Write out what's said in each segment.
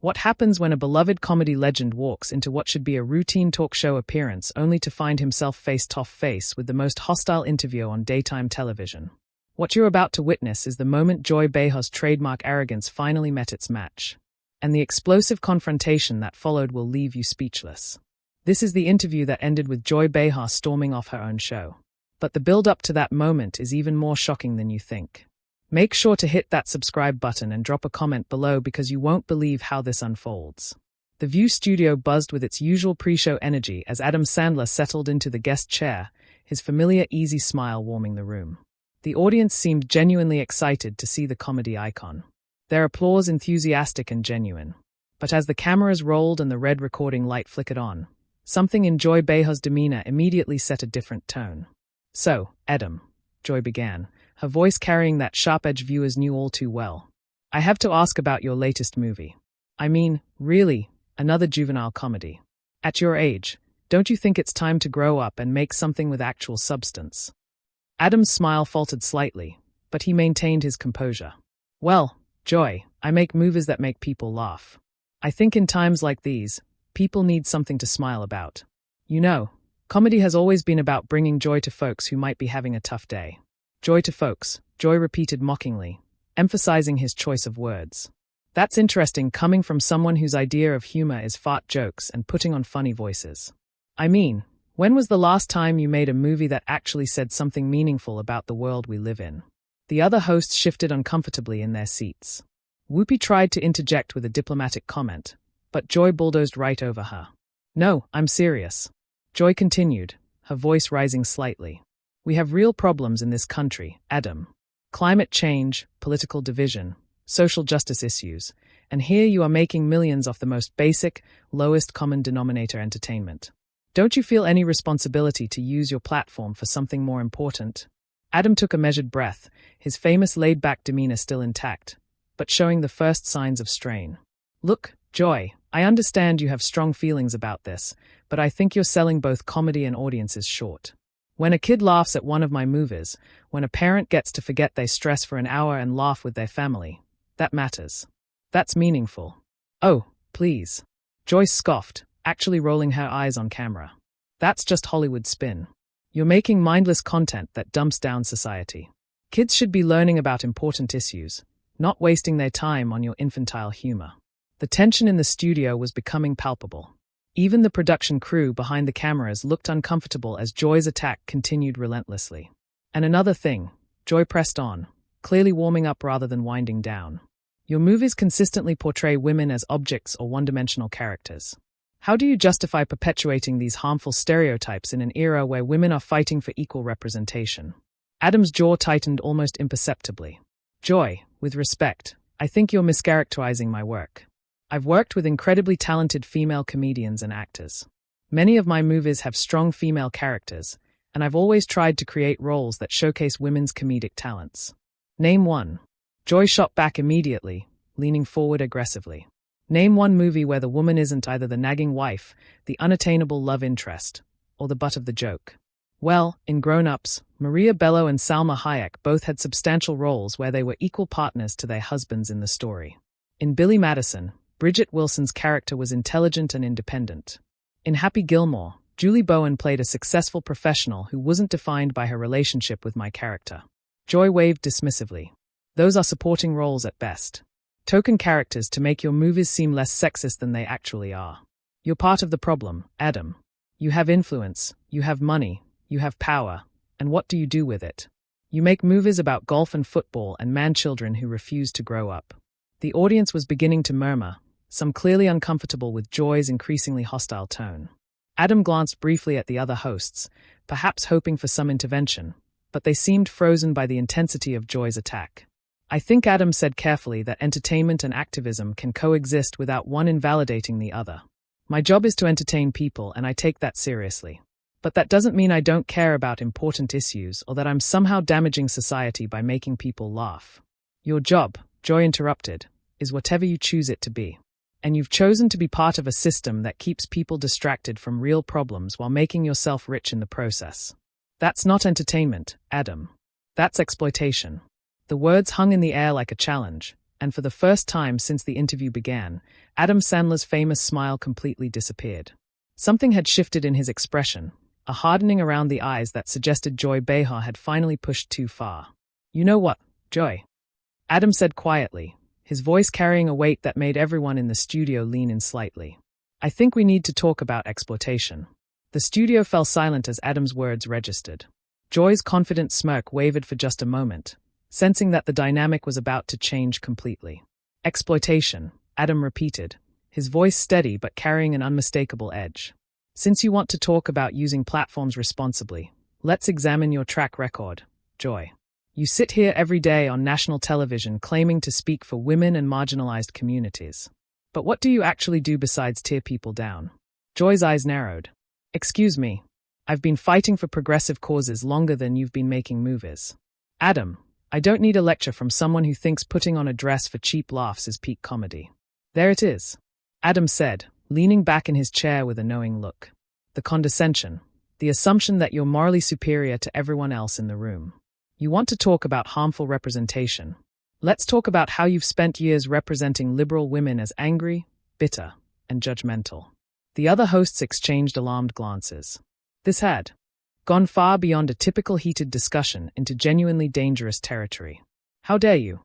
What happens when a beloved comedy legend walks into what should be a routine talk show appearance only to find himself face-to-face with the most hostile interviewer on daytime television? What you're about to witness is the moment Joy Behar's trademark arrogance finally met its match. And the explosive confrontation that followed will leave you speechless. This is the interview that ended with Joy Behar storming off her own show. But the build-up to that moment is even more shocking than you think. Make sure to hit that subscribe button and drop a comment below because you won't believe how this unfolds. The View studio buzzed with its usual pre-show energy as Adam Sandler settled into the guest chair, his familiar easy smile warming the room. The audience seemed genuinely excited to see the comedy icon. Their applause enthusiastic and genuine. But as the cameras rolled and the red recording light flickered on, something in Joy Behar's demeanor immediately set a different tone. "So, Adam," Joy began, her voice carrying that sharp edge viewers knew all too well. "I have to ask about your latest movie. I mean, really, another juvenile comedy. At your age, don't you think it's time to grow up and make something with actual substance?" Adam's smile faltered slightly, but he maintained his composure. "Well, Joy, I make movies that make people laugh. I think in times like these, people need something to smile about. You know, comedy has always been about bringing joy to folks who might be having a tough day." "Joy to folks," Joy repeated mockingly, emphasizing his choice of words. "That's interesting coming from someone whose idea of humor is fart jokes and putting on funny voices. I mean, when was the last time you made a movie that actually said something meaningful about the world we live in?" The other hosts shifted uncomfortably in their seats. Whoopi tried to interject with a diplomatic comment, but Joy bulldozed right over her. "No, I'm serious," Joy continued, her voice rising slightly. "We have real problems in this country, Adam. Climate change, political division, social justice issues, and here you are making millions off the most basic, lowest common denominator entertainment. Don't you feel any responsibility to use your platform for something more important?" Adam took a measured breath, his famous laid-back demeanor still intact, but showing the first signs of strain. "Look, Joy, I understand you have strong feelings about this, but I think you're selling both comedy and audiences short. When a kid laughs at one of my movies, when a parent gets to forget their stress for an hour and laugh with their family, that matters. That's meaningful." "Oh, please," Joy scoffed, actually rolling her eyes on camera. "That's just Hollywood spin. You're making mindless content that dumps down society. Kids should be learning about important issues, not wasting their time on your infantile humor." The tension in the studio was becoming palpable. Even the production crew behind the cameras looked uncomfortable as Joy's attack continued relentlessly. "And another thing," Joy pressed on, clearly warming up rather than winding down. "Your movies consistently portray women as objects or one-dimensional characters. How do you justify perpetuating these harmful stereotypes in an era where women are fighting for equal representation?" Adam's jaw tightened almost imperceptibly. "Joy, with respect, I think you're mischaracterizing my work. I've worked with incredibly talented female comedians and actors. Many of my movies have strong female characters, and I've always tried to create roles that showcase women's comedic talents. Name one." Joy shot back immediately, leaning forward aggressively. "Name one movie where the woman isn't either the nagging wife, the unattainable love interest, or the butt of the joke." Well, in Grown Ups, Maria Bello and Salma Hayek both had substantial roles where they were equal partners to their husbands in the story. In Billy Madison, Bridget Wilson's character was intelligent and independent. In Happy Gilmore, Julie Bowen played a successful professional who wasn't defined by her relationship with my character. Joy waved dismissively. "Those are supporting roles at best. Token characters to make your movies seem less sexist than they actually are. You're part of the problem, Adam. You have influence, you have money, you have power, and what do you do with it? You make movies about golf and football and man-children who refuse to grow up." The audience was beginning to murmur, some clearly uncomfortable with Joy's increasingly hostile tone. Adam glanced briefly at the other hosts, perhaps hoping for some intervention, but they seemed frozen by the intensity of Joy's attack. "I think," Adam said carefully, "that entertainment and activism can coexist without one invalidating the other. My job is to entertain people, and I take that seriously. But that doesn't mean I don't care about important issues or that I'm somehow damaging society by making people laugh. Your job," Joy interrupted, "is whatever you choose it to be. And you've chosen to be part of a system that keeps people distracted from real problems while making yourself rich in the process. That's not entertainment, Adam. That's exploitation." The words hung in the air like a challenge, and for the first time since the interview began, Adam Sandler's famous smile completely disappeared. Something had shifted in his expression, a hardening around the eyes that suggested Behar had finally pushed too far. "You know what, Joy?" Adam said quietly, his voice carrying a weight that made everyone in the studio lean in slightly. "I think we need to talk about exploitation." The studio fell silent as Adam's words registered. Joy's confident smirk wavered for just a moment, sensing that the dynamic was about to change completely. "Exploitation," Adam repeated, his voice steady but carrying an unmistakable edge. "Since you want to talk about using platforms responsibly, let's examine your track record, Joy. You sit here every day on national television claiming to speak for women and marginalized communities. But what do you actually do besides tear people down?" Joy's eyes narrowed. "Excuse me. I've been fighting for progressive causes longer than you've been making movies." "Adam, I don't need a lecture from someone who thinks putting on a dress for cheap laughs is peak comedy." "There it is," Adam said, leaning back in his chair with a knowing look. "The condescension, the assumption that you're morally superior to everyone else in the room. You want to talk about harmful representation. Let's talk about how you've spent years representing liberal women as angry, bitter, and judgmental." The other hosts exchanged alarmed glances. This had gone far beyond a typical heated discussion into genuinely dangerous territory. "How dare you?"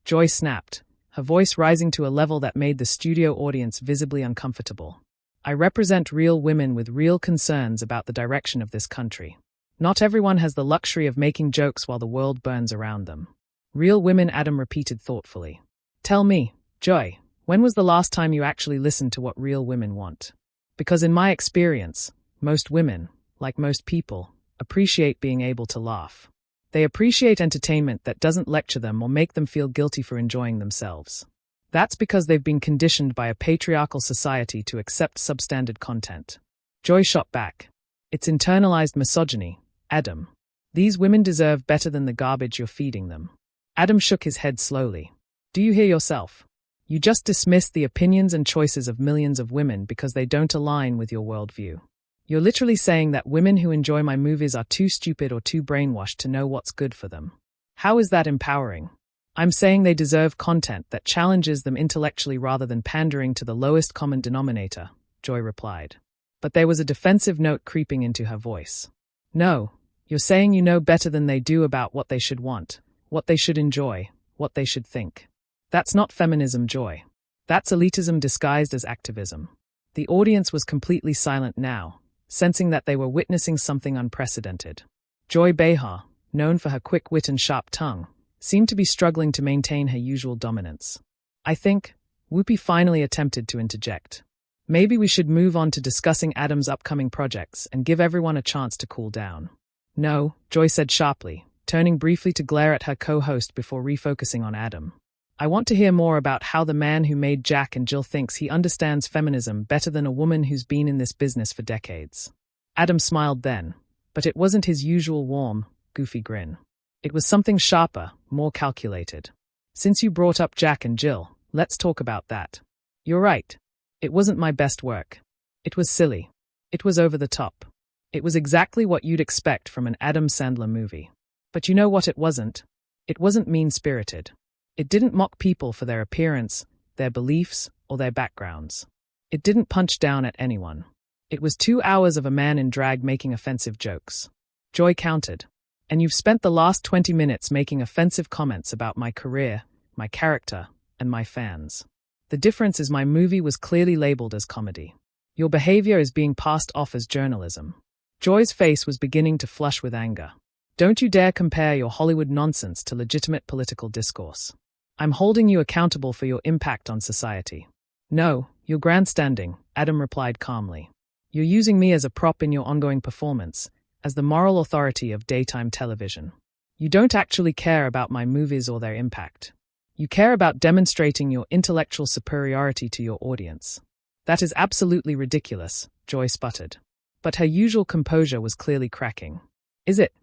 Joy snapped, her voice rising to a level that made the studio audience visibly uncomfortable. "I represent real women with real concerns about the direction of this country. Not everyone has the luxury of making jokes while the world burns around them." "Real women," Adam repeated thoughtfully. "Tell me, Joy, when was the last time you actually listened to what real women want? Because in my experience, most women, like most people, appreciate being able to laugh. They appreciate entertainment that doesn't lecture them or make them feel guilty for enjoying themselves. That's because they've been conditioned by a patriarchal society to accept substandard content." Joy shot back. "It's internalized misogyny, Adam. These women deserve better than the garbage you're feeding them." Adam shook his head slowly. "Do you hear yourself? You just dismissed the opinions and choices of millions of women because they don't align with your worldview. You're literally saying that women who enjoy my movies are too stupid or too brainwashed to know what's good for them. How is that empowering?" "I'm saying they deserve content that challenges them intellectually rather than pandering to the lowest common denominator," Joy replied. But there was a defensive note creeping into her voice. "No, you're saying you know better than they do about what they should want, what they should enjoy, what they should think. That's not feminism, Joy. That's elitism disguised as activism." The audience was completely silent now, sensing that they were witnessing something unprecedented. Joy Behar, known for her quick wit and sharp tongue, seemed to be struggling to maintain her usual dominance. "I think," Whoopi finally attempted to interject, "maybe we should move on to discussing Adam's upcoming projects and give everyone a chance to cool down." "No," Joy said sharply, turning briefly to glare at her co-host before refocusing on Adam. "I want to hear more about how the man who made Jack and Jill thinks he understands feminism better than a woman who's been in this business for decades." Adam smiled then, but it wasn't his usual warm, goofy grin. It was something sharper, more calculated. "Since you brought up Jack and Jill, let's talk about that. You're right. It wasn't my best work. It was silly. It was over the top. It was exactly what you'd expect from an Adam Sandler movie. But you know what it wasn't? It wasn't mean-spirited. It didn't mock people for their appearance, their beliefs, or their backgrounds. It didn't punch down at anyone. It was 2 hours of a man in drag making offensive jokes." Joy countered. "And you've spent the last 20 minutes making offensive comments about my career, my character, and my fans. The difference is my movie was clearly labeled as comedy. Your behavior is being passed off as journalism." Joy's face was beginning to flush with anger. "Don't you dare compare your Hollywood nonsense to legitimate political discourse. I'm holding you accountable for your impact on society." "No, you're grandstanding," Adam replied calmly. "You're using me as a prop in your ongoing performance, as the moral authority of daytime television. You don't actually care about my movies or their impact. You care about demonstrating your intellectual superiority to your audience." "That is absolutely ridiculous," Joy sputtered. But her usual composure was clearly cracking. "Is it?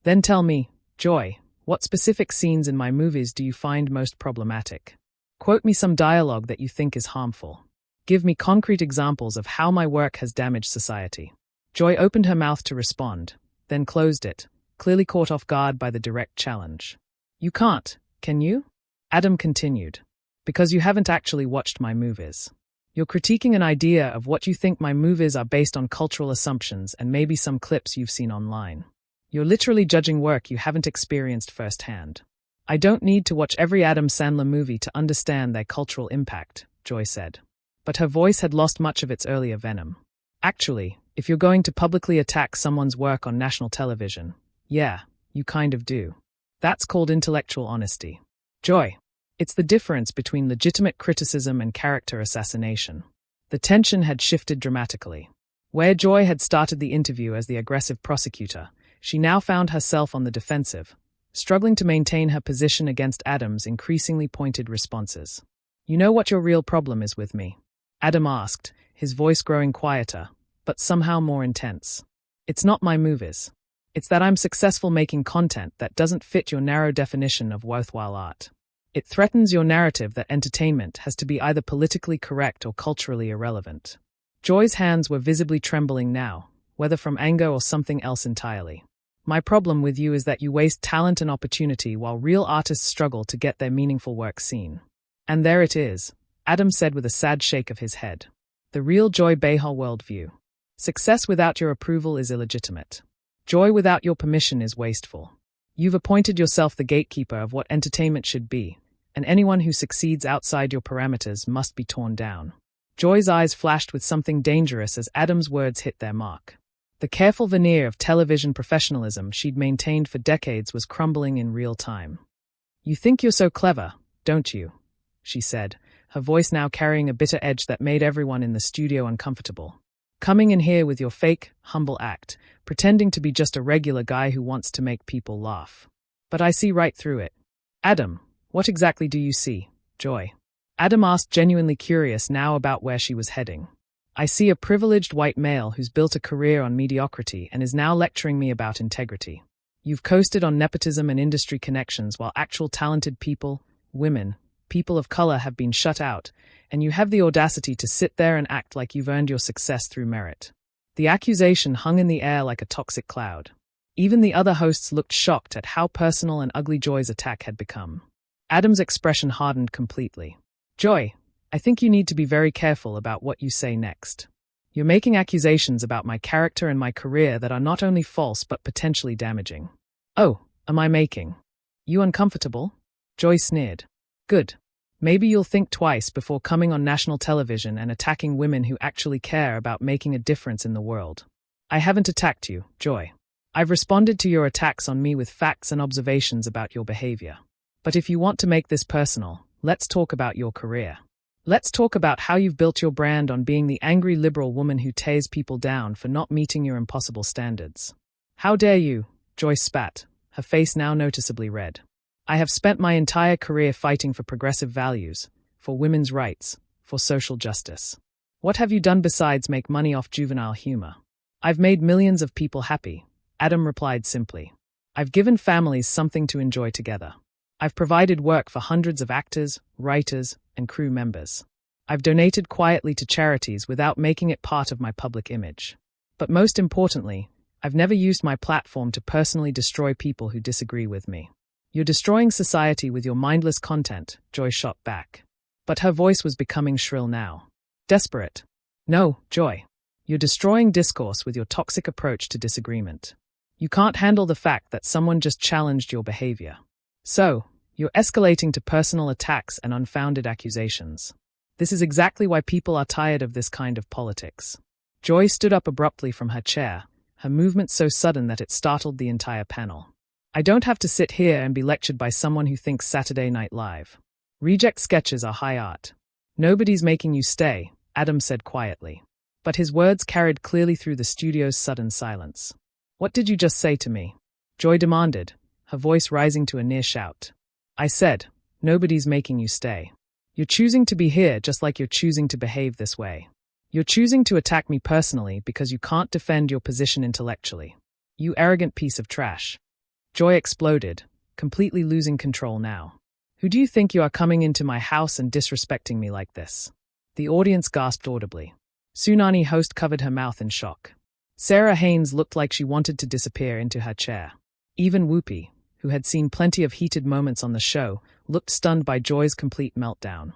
Then tell me, Joy, what specific scenes in my movies do you find most problematic? Quote me some dialogue that you think is harmful. Give me concrete examples of how my work has damaged society." Joy opened her mouth to respond, then closed it, clearly caught off guard by the direct challenge. "You can't, can you?" Adam continued. Because you haven't actually watched my movies. You're critiquing an idea of what you think my movies are based on cultural assumptions and maybe some clips you've seen online. You're literally judging work you haven't experienced firsthand. I don't need to watch every Adam Sandler movie to understand their cultural impact, Joy said. But her voice had lost much of its earlier venom. Actually, if you're going to publicly attack someone's work on national television, yeah, you kind of do. That's called intellectual honesty. Joy. It's the difference between legitimate criticism and character assassination. The tension had shifted dramatically. Where Joy had started the interview as the aggressive prosecutor, she now found herself on the defensive, struggling to maintain her position against Adam's increasingly pointed responses. You know what your real problem is with me? Adam asked, his voice growing quieter, but somehow more intense. It's not my movies. It's that I'm successful making content that doesn't fit your narrow definition of worthwhile art. It threatens your narrative that entertainment has to be either politically correct or culturally irrelevant. Joy's hands were visibly trembling now, whether from anger or something else entirely. My problem with you is that you waste talent and opportunity while real artists struggle to get their meaningful work seen. And there it is, Adam said with a sad shake of his head. The real Joy Behar worldview. Success without your approval is illegitimate. Joy without your permission is wasteful. You've appointed yourself the gatekeeper of what entertainment should be, and anyone who succeeds outside your parameters must be torn down. Joy's eyes flashed with something dangerous as Adam's words hit their mark. The careful veneer of television professionalism she'd maintained for decades was crumbling in real time. You think you're so clever, don't you? She said, her voice now carrying a bitter edge that made everyone in the studio uncomfortable. Coming in here with your fake, humble act, pretending to be just a regular guy who wants to make people laugh. But I see right through it. Adam, what exactly do you see, Joy? Adam asked, genuinely curious now about where she was heading. I see a privileged white male who's built a career on mediocrity and is now lecturing me about integrity. You've coasted on nepotism and industry connections while actual talented people, women, people of color have been shut out, and you have the audacity to sit there and act like you've earned your success through merit. The accusation hung in the air like a toxic cloud. Even the other hosts looked shocked at how personal and ugly Joy's attack had become. Adam's expression hardened completely. Joy, I think you need to be very careful about what you say next. You're making accusations about my character and my career that are not only false but potentially damaging. Oh, am I making you uncomfortable? Joy sneered. Good. Maybe you'll think twice before coming on national television and attacking women who actually care about making a difference in the world. I haven't attacked you, Joy. I've responded to your attacks on me with facts and observations about your behavior. But if you want to make this personal, let's talk about your career. Let's talk about how you've built your brand on being the angry liberal woman who tears people down for not meeting your impossible standards. How dare you? Joy spat, her face now noticeably red. I have spent my entire career fighting for progressive values, for women's rights, for social justice. What have you done besides make money off juvenile humor? I've made millions of people happy, Adam replied simply. I've given families something to enjoy together. I've provided work for hundreds of actors, writers, and crew members. I've donated quietly to charities without making it part of my public image. But most importantly, I've never used my platform to personally destroy people who disagree with me. You're destroying society with your mindless content, Joy shot back. But her voice was becoming shrill now. Desperate. No, Joy. You're destroying discourse with your toxic approach to disagreement. You can't handle the fact that someone just challenged your behavior. So, you're escalating to personal attacks and unfounded accusations. This is exactly why people are tired of this kind of politics. Joy stood up abruptly from her chair, her movement so sudden that it startled the entire panel. I don't have to sit here and be lectured by someone who thinks Saturday Night Live reject sketches are high art. Nobody's making you stay, Adam said quietly. But his words carried clearly through the studio's sudden silence. What did you just say to me? Joy demanded, her voice rising to a near shout. I said, nobody's making you stay. You're choosing to be here just like you're choosing to behave this way. You're choosing to attack me personally because you can't defend your position intellectually. You arrogant piece of trash. Joy exploded, completely losing control now. Who do you think you are, coming into my house and disrespecting me like this? The audience gasped audibly. Tsunami host covered her mouth in shock. Sarah Haynes looked like she wanted to disappear into her chair. Even Whoopi, who had seen plenty of heated moments on the show, looked stunned by Joy's complete meltdown.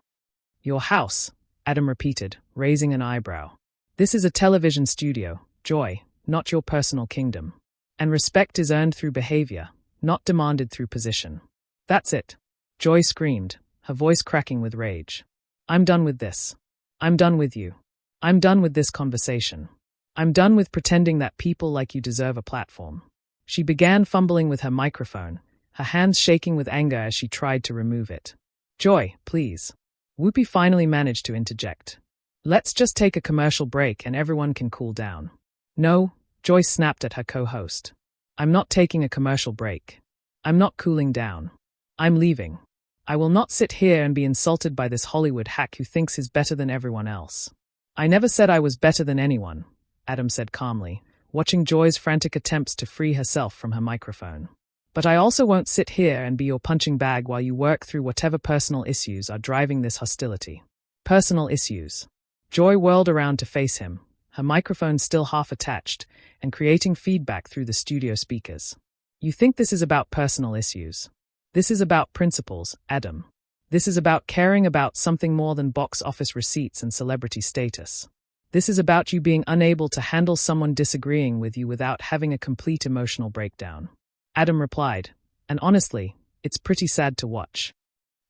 Your house, Adam repeated, raising an eyebrow. This is a television studio, Joy, not your personal kingdom. And respect is earned through behavior, not demanded through position. That's it, Joy screamed, her voice cracking with rage. I'm done with this. I'm done with you. I'm done with this conversation. I'm done with pretending that people like you deserve a platform. She began fumbling with her microphone, her hands shaking with anger as she tried to remove it. Joy, please. Whoopi finally managed to interject. Let's just take a commercial break and everyone can cool down. No, Joy snapped at her co-host. I'm not taking a commercial break. I'm not cooling down. I'm leaving. I will not sit here and be insulted by this Hollywood hack who thinks he's better than everyone else. I never said I was better than anyone, Adam said calmly, watching Joy's frantic attempts to free herself from her microphone. But I also won't sit here and be your punching bag while you work through whatever personal issues are driving this hostility. Personal issues. Joy whirled around to face him, her microphone still half attached, and creating feedback through the studio speakers. You think this is about personal issues? This is about principles, Adam. This is about caring about something more than box office receipts and celebrity status. This is about you being unable to handle someone disagreeing with you without having a complete emotional breakdown. Adam replied, and honestly, it's pretty sad to watch.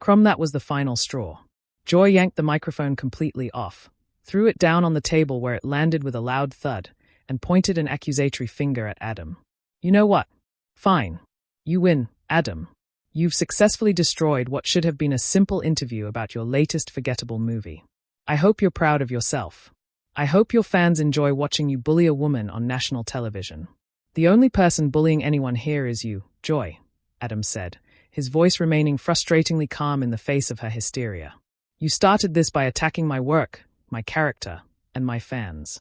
That was the final straw. Joy yanked the microphone completely off, threw it down on the table where it landed with a loud thud, and pointed an accusatory finger at Adam. You know what? Fine. You win, Adam. You've successfully destroyed what should have been a simple interview about your latest forgettable movie. I hope you're proud of yourself. I hope your fans enjoy watching you bully a woman on national television. The only person bullying anyone here is you, Joy, Adam said, his voice remaining frustratingly calm in the face of her hysteria. You started this by attacking my work, my character, and my fans.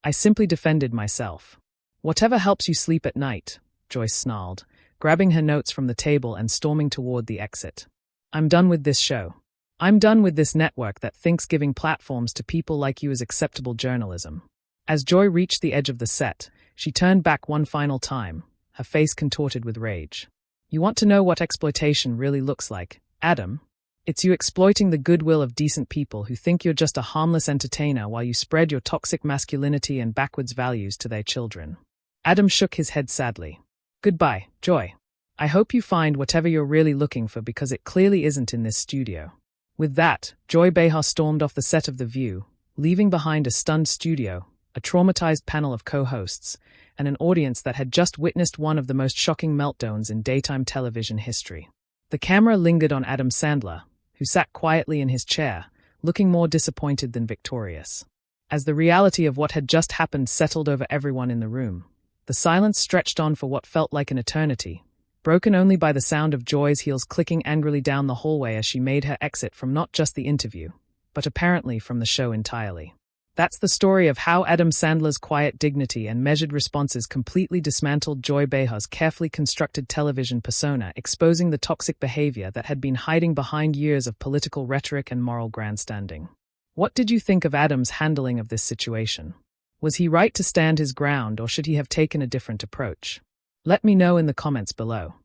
I simply defended myself. Whatever helps you sleep at night, Joyce snarled, grabbing her notes from the table and storming toward the exit. I'm done with this show. I'm done with this network that thinks giving platforms to people like you is acceptable journalism. As Joy reached the edge of the set, she turned back one final time, her face contorted with rage. You want to know what exploitation really looks like, Adam? It's you exploiting the goodwill of decent people who think you're just a harmless entertainer while you spread your toxic masculinity and backwards values to their children. Adam shook his head sadly. Goodbye, Joy. I hope you find whatever you're really looking for because it clearly isn't in this studio. With that, Joy Behar stormed off the set of The View, leaving behind a stunned studio, a traumatized panel of co-hosts, and an audience that had just witnessed one of the most shocking meltdowns in daytime television history. The camera lingered on Adam Sandler, who sat quietly in his chair, looking more disappointed than victorious. As the reality of what had just happened settled over everyone in the room, the silence stretched on for what felt like an eternity, broken only by the sound of Joy's heels clicking angrily down the hallway as she made her exit from not just the interview, but apparently from the show entirely. That's the story of how Adam Sandler's quiet dignity and measured responses completely dismantled Joy Behar's carefully constructed television persona, exposing the toxic behavior that had been hiding behind years of political rhetoric and moral grandstanding. What did you think of Adam's handling of this situation? Was he right to stand his ground, or should he have taken a different approach? Let me know in the comments below.